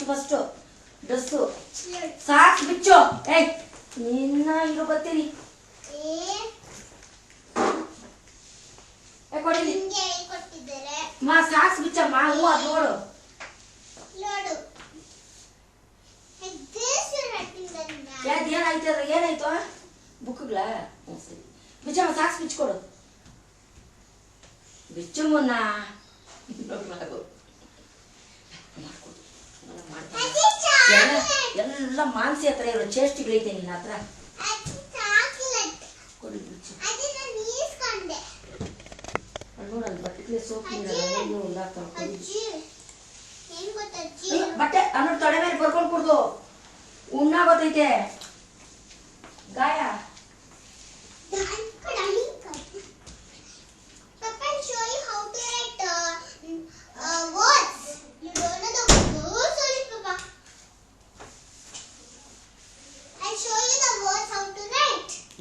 First dress socks ಬಿಚ್ಚು. ಏಯ್ ನಿನ್ನ ಇರೋ ಬರ್ತೀರಿ ಕೊಡಿಲಿ ಮಾ ಸಾಕ್ಸ್ ಬಿಚ್ಚಮ್ಮ. ಹ್ಞೂ ಅದು ನೋಡು ಏನಾಯ್ತು ಬುಕ್ಗಳ. ಹ್ಞೂ ಸರಿ ಬಿಚ್ಚಮ್ಮ ಸಾಕ್ಸ್ ಬಿಚ್ಕೊಡು. ಬಿಚ್ಚು ಮುನ್ನ ಎಲ್ಲ ಮಾನಸಿ ಹತ್ರ ಇರೋ ಚೇಷ್ಟಿಗಳೈತೆ ನಿನ್ನ ಹತ್ರ. ಕೊಡಿ ಬಿಚ್ಚು. ನೋಡಲ್ಲ ಬಟ್ಟೆ ಸೋಪ್ ಬಟ್ಟೆ ಅನ್ನೋದು ತೊಡೆ ಮೇಲೆ ಬರ್ಕೊಂಡು ಕುಡ್ದು ಉಣ್ಣಾಗೋತೈತೆ ಗಾಯ.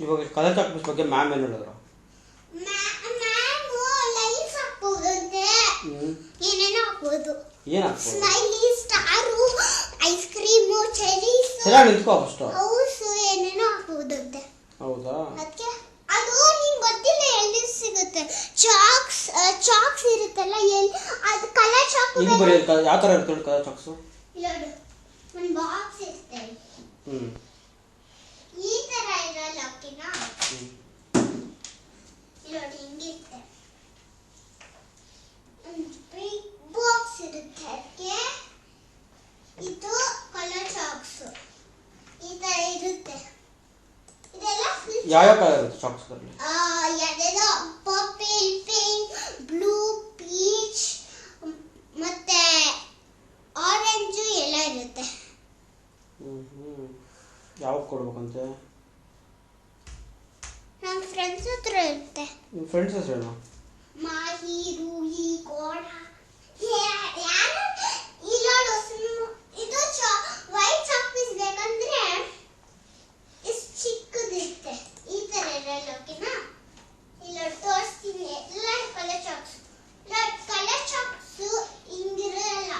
ಇವಾಗ ಕಲರ್ ಚಾಕ್ಲೇಟ್ಸ್ ಬಗ್ಗೆ ಮ್ಯಾಮ್ ಏನು ಹೇಳಿದ್ರು? ಏನೇನೋ ಹಾಕ್ಬೋದು. ಏನು ಹಾಕ್ಬೋದು? Smiley, star, ice cream, Cherries, ಸರಿಯಾಗಿ ನಿಂತ್ಕೋ ಫಸ್ಟ್. ಹೌಸ್ ಏನೇನೋ ಹಾಕ್ಬೋದಂತೆ. ಹೌದಾ? ಅದಕ್ಕೆ ಅದು ನಿಂಗೆ ಗೊತ್ತಿಲ್ಲ ಎಲ್ಲಿ ಸಿಗುತ್ತೆ. ಚಾಕ್ಸ್ ಇರುತ್ತಲ್ಲ ಎಲ್ಲಿ ಅದು ಕಲರ್ ಚಾಕ್. ಇದು ಬರೀ ಯಾವ ಥರ ಇರುತ್ತೆ ಕಲರ್ ಚಾಕ್ಸು? ನೋಡು ಒಂದು ಬಾಕ್ಸ್ ಇರುತ್ತೆ. ಈ ಥರ ಇರಲ್ಲ ಓಕೆನಾ? ನೋಡಿ ಹಿಂಗಿರುತ್ತೆ. ಬಿಗ್ ಬಾಕ್ಸ್ ಇರುತ್ತೆ. ಅದಕ್ಕೆ ಇದು ಕಲರ್ ಚಾಕ್ಸ್ ಈ ತರ ಇರುತ್ತೆ. ಇದೆಲ್ಲ ಯಾವ ಕಲರ್ ಇರುತ್ತೆ ಚಾಕ್ಸ್ ಅಲ್ಲಿ? ಯಾವ್ದೋ ಪರ್ಪಲ್, ಪಿಂಕ್, ಬ್ಲೂ, ಪೀಚ್ ಮತ್ತೆ ಆರೆಂಜ್ ಎಲ್ಲ ಇರುತ್ತೆ. ಯಾವಾಗ ಕೊಡ್ಬೇಕಂತೆ? ನಮ್ಮ ಫ್ರೆಂಡ್ಸ್ ಹತ್ರ ಇರುತ್ತೆ. ನಿಮ್ಮ ಫ್ರೆಂಡ್ಸ್ ಹೆಸರೇನು? ಮಾಹಿ, ರೂಹಿ, ಕೋಣ. ಯಾರು ಇಲ್ಲೋಡು. ಇದು ವೈಟ್ ಚಾಕ್ ಪೀಸ್ ಬೇಕಂದ್ರೆ ಇಷ್ಟು ಚಿಕ್ಕದಿರುತ್ತೆ. ಈ ಥರ ಇರಲ್ಲ ಓಕೆನಾ? ಇಲ್ಲೋಡು ತೋರಿಸ್ತೀನಿ. ಎಲ್ಲ ಕಲರ್ ಚಾಕ್ಸ್. ಕಲರ್ ಚಾಕ್ಸು ಹಿಂಗಿರಲ್ಲ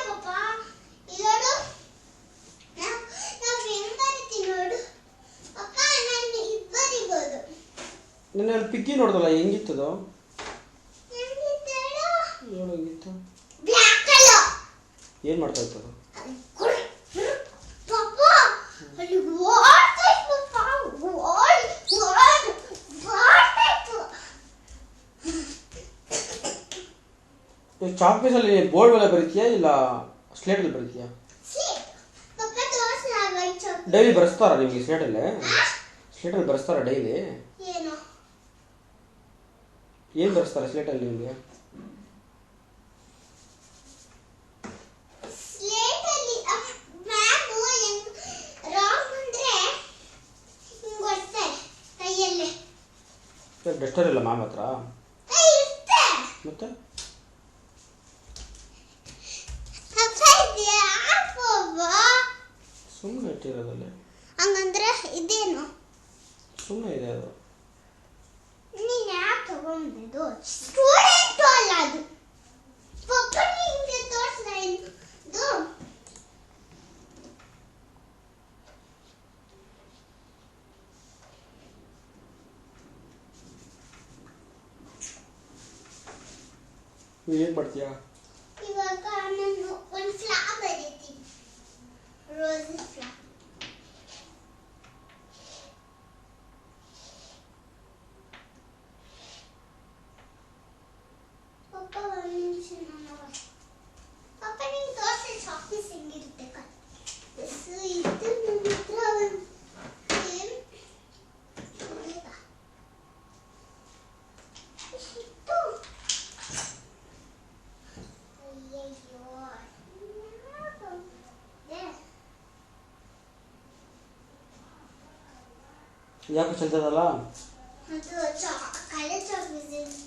ಪಾಪ. ಇಲ್ಲೋಡು ನಾವು ಹೆಂಗ್ ಬರಿತೀವಿ ನೋಡು ಅಪ್ಪ. ನಾನು ಇದು ಬರಿಬೋದು. ನಿನ್ನೆ ಪಿಕ್ಕಿ ನೋಡ್ದಲ್ಲ ಹೆಂಗಿತ್ತದು? ಹೆಂಗಿತ್ತು? Black colour. ಏನು ಮಾಡ್ತಾ ಇತ್ತು ಅದು? ಪಾಪ ಅಲ್ಲಿ ಓಡ್ತಾಯಿತ್ತು ಪಾಪ. ಓಡ್ತಾಯಿತ್ತು. ಚಾಕ್ ಪೀಸಲ್ಲಿ ಬೋರ್ಡ್ ಮೇಲೆ ಬರೀತೀಯಾ ಇಲ್ಲ ಸ್ಲೇಟಲ್ಲಿ ಬರೀತೀಯಾ? ಪಾಪ ತೋರಿಸ್ಲಾ ವೈಟ್ ಚಾಕ್? ಡೈಲಿ ಬರೆಸ್ತಾರಾ ನಿಮಗೆ ಸ್ಲೇಟಲ್ಲಿ? ಸ್ಲೇಟಲ್ಲಿ ಬರೆಸ್ತಾರಾ ಡೈಲಿ? ಏನು ಏನು ಬರೆಸ್ತಾರೆ ಸ್ಲೇಟಲ್ಲಿ ನಿಮಗೆ? ಸ್ಲೇಟಲ್ಲಿ ಮ್ಯಾಮು ರಾಂಗ್ ಅಂದರೆ ಹಿಂಗೆ ಹೊಡ್ತಾರೆ ಕೈಯಲ್ಲೇ. ಡಸ್ಟರ್ ಇಲ್ಲ ಮ್ಯಾಮ್ ಹತ್ರ? ಇರುತ್ತೆ. ಮತ್ತೆ ಸುಮ್ಮನೆ ಇಟ್ಟಿರೋದಲ್ಲಿ. ಹಂಗಂದ್ರೆ ಇದೇನು? ಸುಮ್ಮನೆ ಇದೆ ಅದು. ನೀನು ಯಾಕೆ ತಗೊಂಡಿದ್ದು? ಸ್ಟೂಡೆಂಟ್ ಅಲ್ಲ ಅದು. ಪಾಪ ನಿಂಗೆ ತೋರಿಸ್ಲಾ ಇದು? ನೀವು ಏನು ಮಾಡ್ತೀಯಾ? ಇವಾಗ ನಾನು ಒಂದು ಫ್ಲಾ ಬರೀತೀನಿ. ರೋಸ್ ಫ್ಲಾ. ಪಾಪ ಒಂದು ನಿಮಿಷ ನಾನು ಪಾಪ ನಿಂಗೆ ತೋರಿಸಿ ಚಾಕ್ಲೇಟ್ಸ್ ಹೆಂಗಿರುತ್ತೆ ಇದು ನನ್ನ ಹತ್ರ ಯಾಕೆ ಚೆಲ್ತದಲ್ಲ? ಅದು ಕಲರ್ ಚಾಕ್ಲೇಟ್ಸ್.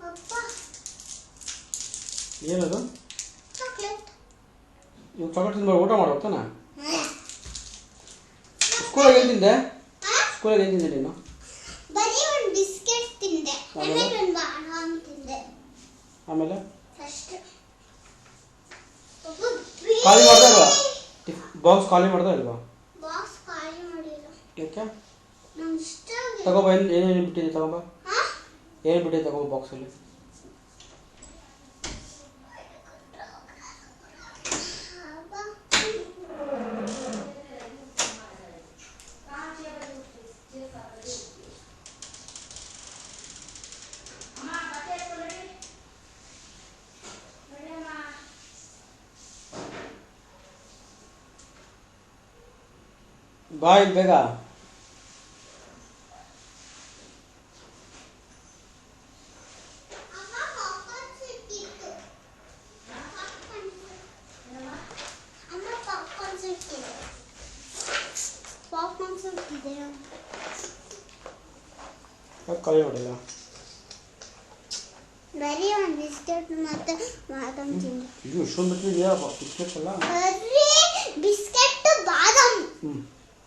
ಅಪ್ಪ ಏನದು? ಚಾಕ್ಲೇಟ್. ಇವಾಗ ಚಾಕ್ಲೇಟ್ ತಿಂದು ಊಟ ಮಾಡ್ಬೇಕು ತಾನೆ? ಸ್ಕೂಲಾಗ ಏನು ತಿಂದೆ? ಸ್ಕೂಲಾಗ ಏನು ತಿಂದೆ ನೀನು? ಬರೀ ಒಂದು ಬಿಸ್ಕೆಟ್. ಆಮೇಲೆ ಒಂದು ಬಾದಾಮ್ ತಿಂದೆ ಆಮೇಲೆ ಫಸ್ಟ್ ಖಾಲಿ ಮಾಡ್ದೆ ಇಲ್ವಾ ಬಾಕ್ಸ್ ಖಾಲಿ ಮಾಡ್ದೆ ಇಲ್ವಾ ಬಾಕ್ಸ್ ಖಾಲಿ ಮಾಡಿಲ್ಲ ಯಾಕೆ ನಂಗೆ ಇಷ್ಟ ಆಗಿಲ್ಲ ತಗೋಬಾ ಏನೇನು ಬಿಟ್ಟಿದೆ ತಗೋಬಾ ಹಾ ಏನು ಬಿಟ್ಟಿದೆ ತಗೋಬಾ ಬಾಕ್ಸಲ್ಲಿ ಬಾ ಇಲ್ಲಿ ಬೇಗ ಯಾಕೆ ಖಾಲಿ ಮಾಡಿಲ್ಲ ಬರೀ ಒಂದು ಬಿಸ್ಕೆಟ್ ಮತ್ತೆ ಬಾದಾಮ್ ತಿಂದೆ ಇದು ಇಷ್ಟೊಂದು ಬಿಟ್ಟಿದೆಯಾ ಬಿಸ್ಕೆಟ್ ಎಲ್ಲ ಬರೀ ಬಿಸ್ಕೆಟ್ ಬಾದಾಮ್ ಹ್ಞೂ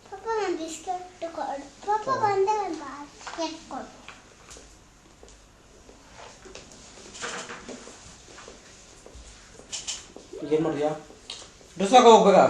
ಪಾಪ ಒಂದು ಬಿಸ್ಕೆಟ್ ಕೊಡು ಪಾಪ ಒಂದೇ ಒಂದು ಬಿಸ್ಕೆಟ್ ಕೊಡು ಏನು ಮಾಡಿದ್ಯಾ ಡ್ರೆಸ್ ಹಾಕೋ ಹೋಗ್ಬೇಕಾ